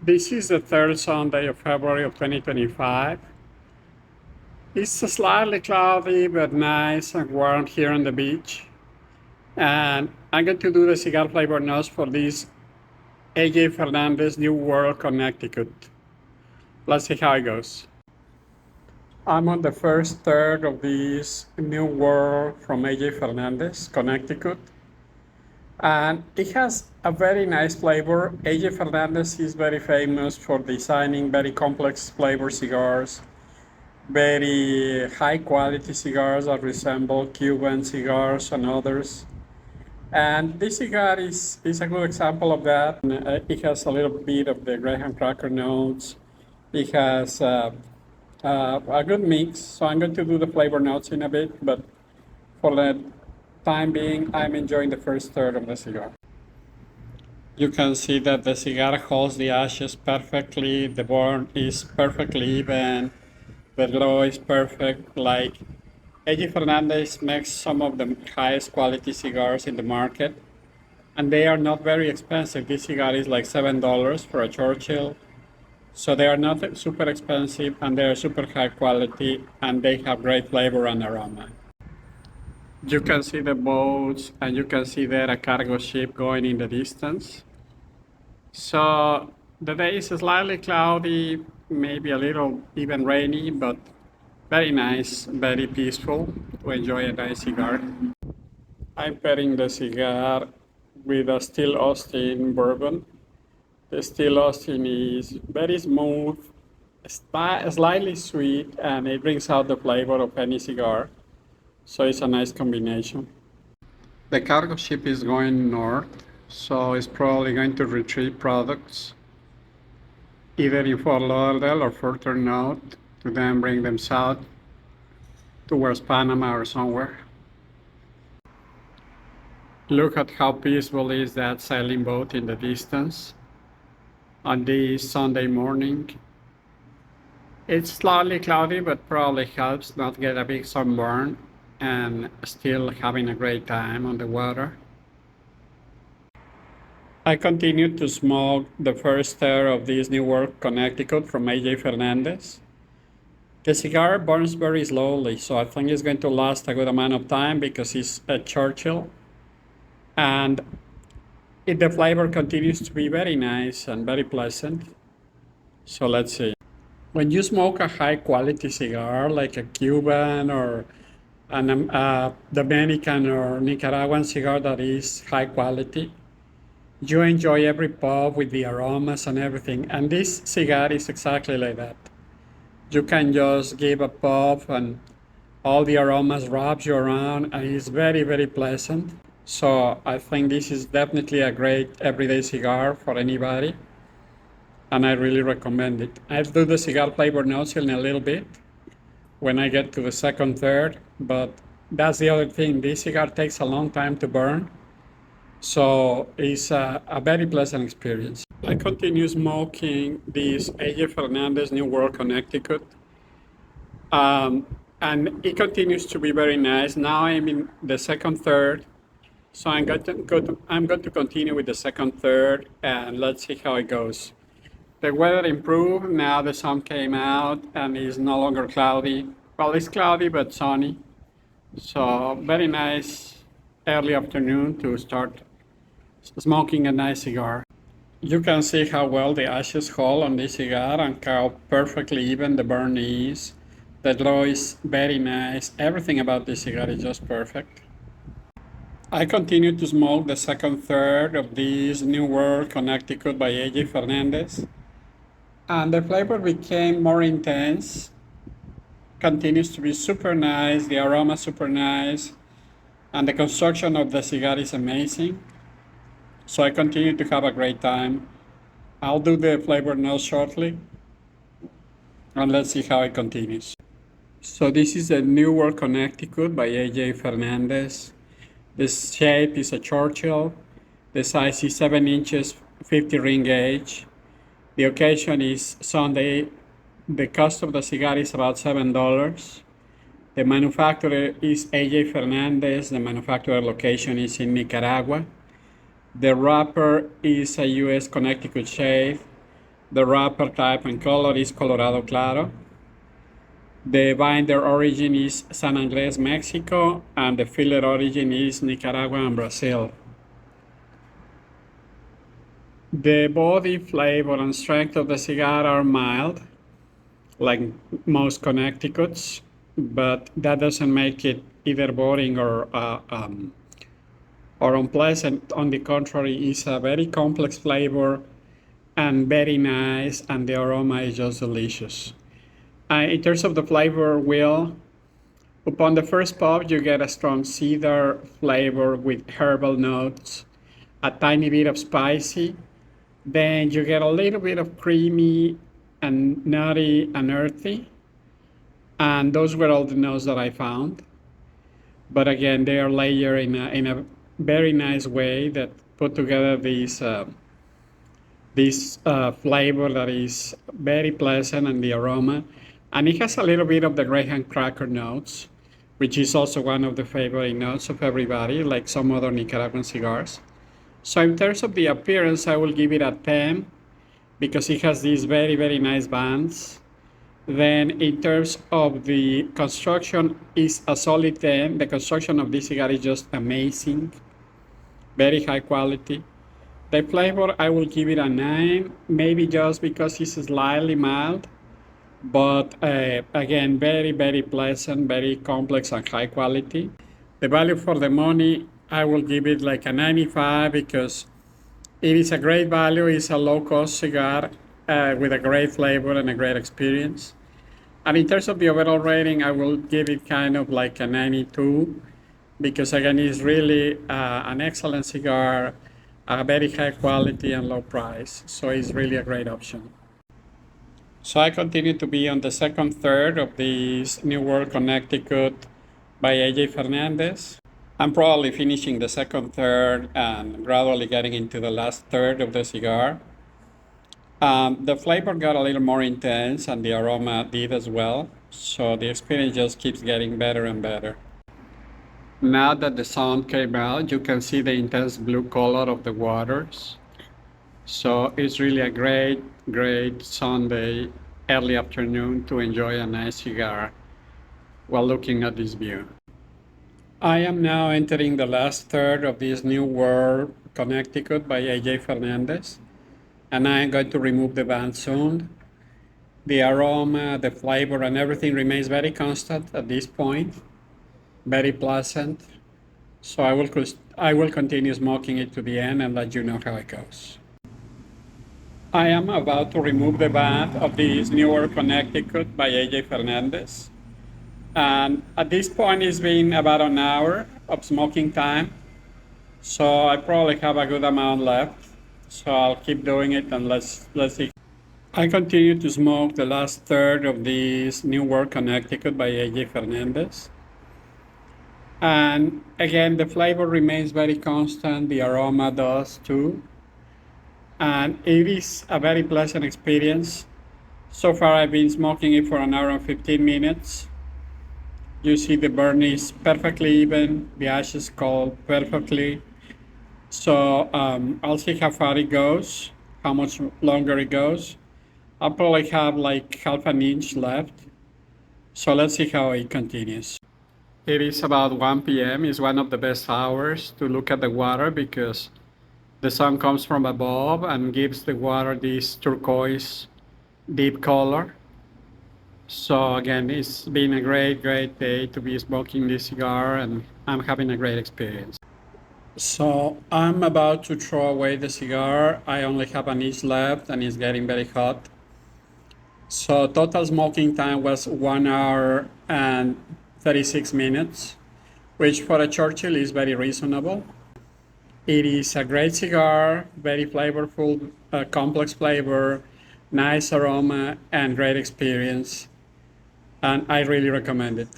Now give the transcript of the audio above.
This is the third Sunday of February of 2025. It's slightly cloudy but nice and warm here on the beach. And I'm going to do the cigar flavor notes for this AJ Fernandez New World Connecticut. Let's see how it goes. I'm on the first third of this New World from AJ Fernandez, Connecticut. And it has a very nice flavor. AJ Fernandez is very famous for designing very complex flavor cigars, very high quality cigars that resemble Cuban cigars and others. And this cigar is a good example of that. It has a little bit of the graham cracker notes. It has a good mix. So I'm going to do the flavor notes in a bit, but for the time being, I'm enjoying the first third of the cigar. You can see that the cigar holds the ashes perfectly. The burn is perfectly even. The glow is perfect. Like AJ Fernandez makes some of the highest quality cigars in the market, and they are not very expensive. This cigar is like $7 for a Churchill. So they are not super expensive, and they are super high quality, and they have great flavor and aroma. You can see the boats, and you can see there a cargo ship going in the distance. So the day is slightly cloudy, maybe a little even rainy, but very nice, very peaceful to enjoy a nice cigar. I'm pairing the cigar with a Still Austin bourbon. The Still Austin is very smooth, slightly sweet, and it brings out the flavor of any cigar. So it's a nice combination. The cargo ship is going north, so it's probably going to retrieve products either in Fort Lauderdale or further north to then bring them south towards Panama or somewhere. Look at how peaceful is that sailing boat in the distance on this Sunday morning. It's slightly cloudy, but probably helps not get a big sunburn and still having a great time on the water. I continue to smoke the first stir of this New World Connecticut from AJ Fernandez. The cigar burns very slowly, so I think it's going to last a good amount of time because it's a Churchill. And the flavor continues to be very nice and very pleasant. So let's see. When you smoke a high quality cigar like a Cuban or a Dominican or Nicaraguan cigar that is high quality, you enjoy every puff with the aromas and everything. And this cigar is exactly like that. You can just give a puff and all the aromas wrap you around, and it's very, very pleasant. So I think this is definitely a great everyday cigar for anybody, and I really recommend it. I'll do the cigar flavor notes in a little bit when I get to the second third, but that's the other thing. This cigar takes a long time to burn, so it's a very pleasant experience. I continue smoking this AJ Fernandez New World Connecticut, and it continues to be very nice. Now I'm in the second third, so I'm going to continue with the second third, and let's see how it goes. The weather improved. Now the sun came out, and it's no longer cloudy. Well, it's cloudy but sunny, so very nice early afternoon to start smoking a nice cigar. You can see how well the ashes hold on this cigar and how perfectly even the burn is. The glow is very nice. Everything about this cigar is just perfect. I continue to smoke the second third of this New World Connecticut by AJ Fernandez. And the flavor became more intense. Continues to be super nice. The aroma super nice. And the construction of the cigar is amazing. So I continue to have a great time. I'll do the flavor notes shortly, and let's see how it continues. So this is a New World Connecticut by AJ Fernandez. The shape is a Churchill. The size is 7 inches, 50 ring gauge. The occasion is Sunday. The cost of the cigar is about $7. The manufacturer is AJ Fernandez. The manufacturer location is in Nicaragua. The wrapper is a US Connecticut shade. The wrapper type and color is Colorado Claro. The binder origin is San Andres, Mexico, and the filler origin is Nicaragua and Brazil. The body, flavor, and strength of the cigar are mild, like most Connecticuts, but that doesn't make it either boring or unpleasant. On the contrary, it's a very complex flavor and very nice, and the aroma is just delicious. In terms of the flavor wheel, upon the first puff, you get a strong cedar flavor with herbal notes, a tiny bit of spicy. Then you get a little bit of creamy and nutty and earthy. And those were all the notes that I found. But again, they are layered in a very nice way that put together this flavor that is very pleasant, and the aroma. And it has a little bit of the Graham cracker notes, which is also one of the favorite notes of everybody, like some other Nicaraguan cigars. So in terms of the appearance, I will give it a 10 because it has these very, very nice bands. Then in terms of the construction, is a solid 10. The construction of this cigar is just amazing, very high quality. The flavor, I will give it a 9, maybe just because it's slightly mild, but again, very, very pleasant, very complex and high quality. The value for the money, I will give it like a 95 because it is a great value. It's a low-cost cigar with a great flavor and a great experience. And in terms of the overall rating, I will give it kind of like a 92 because again, it's really an excellent cigar, a very high quality and low price. So it's really a great option. So I continue to be on the second third of this New World Connecticut by AJ Fernandez. I'm probably finishing the second third and gradually getting into the last third of the cigar. The flavor got a little more intense and the aroma did as well. So the experience just keeps getting better and better. Now that the sun came out, you can see the intense blue color of the waters. So it's really a great, great Sunday early afternoon to enjoy a nice cigar while looking at this view. I am now entering the last third of this New World Connecticut by AJ Fernandez, and I am going to remove the band soon. The aroma, the flavor, and everything remains very constant at this point, very pleasant. So I will continue smoking it to the end and let you know how it goes. I am about to remove the band of this New World Connecticut by AJ Fernandez. And at this point, it's been about an hour of smoking time. So I probably have a good amount left. So I'll keep doing it and let's see. I continue to smoke the last third of this New World Connecticut by AJ Fernandez. And again, the flavor remains very constant. The aroma does too. And it is a very pleasant experience. So far, I've been smoking it for an hour and 15 minutes. You see the burn is perfectly even, the ashes cold perfectly. So I'll see how far it goes, how much longer it goes. I'll probably have like half an inch left. So let's see how it continues. It is about 1 p.m. It's one of the best hours to look at the water because the sun comes from above and gives the water this turquoise deep color. So again, it's been a great, great day to be smoking this cigar and I'm having a great experience. So I'm about to throw away the cigar. I only have an inch left and it's getting very hot. So total smoking time was 1 hour and 36 minutes, which for a Churchill is very reasonable. It is a great cigar, very flavorful, complex flavor, nice aroma, and great experience. And I really recommend it.